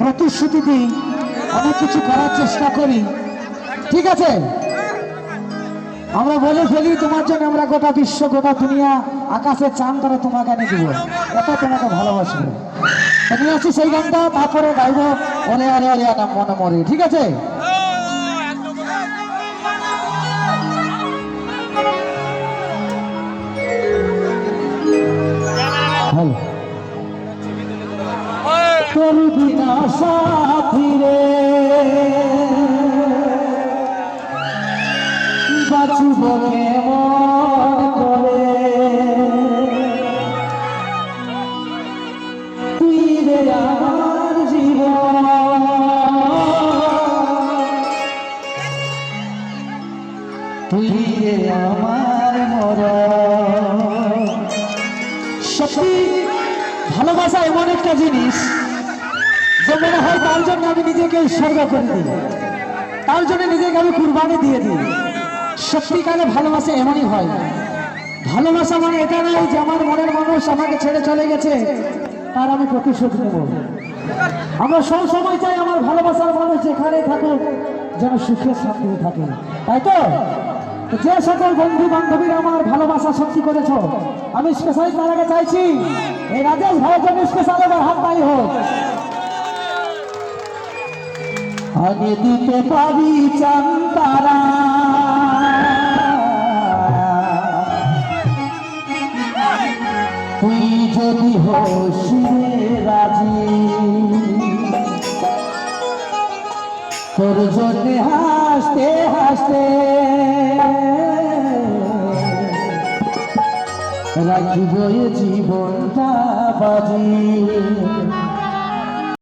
প্রতিশ্রুতি দিই, অনেক কিছু করার চেষ্টা করি, ঠিক আছে? আমরা বলে ফেলি তোমার জন্য আমরা গোটা বিশ্ব, গোটা দুনিয়া, আকাশের চাঁদ তারা তোমাকে এনে দিব, এত তোমাকে ভালোবাসবো। নিয়ে আসছি সেই গানটা, তারপরে গাইবো ওরে আরে আরে নাম মনে মরে, ঠিক আছে? তোর বিনা সাথী রে বাঁচব কেমন করে, তুই রে আমার জীবন, তুই রে আমার মরণ। সত্যি ভালোবাসা এমন একটা জিনিস যে মনে হয় তার জন্য আমি নিজেকে উৎসর্গ করে দিই, তার জন্য নিজেকে আমি কুরবানি দিয়ে দিই। সত্যিকারে ভালোবাসা এমনই হয়। ভালোবাসা মানে এটা নয় যে আমার মনের মানুষ আমাকে ছেড়ে চলে গেছে তার আমি প্রতিশোধ নেব। আমরা সব সময় চাই আমার ভালোবাসার মানুষ যেখানে থাকুক যেন সুখে শান্তিতে থাকে, তাই তো? যে সকল বন্ধু বান্ধবীরা আমার ভালোবাসা সত্যি করেছ, আমি স্পেশালি তার আগে চাইছি এই রাজেশ ভাইয়ের জন্য স্পেশাল এবার হাত পাই হোক। আগে দিতে পারি চান্তারা, তুই যদি হোস রাজি, তোর জন্য হাসতে হাসতে রাখিব জীবনটা বাজি।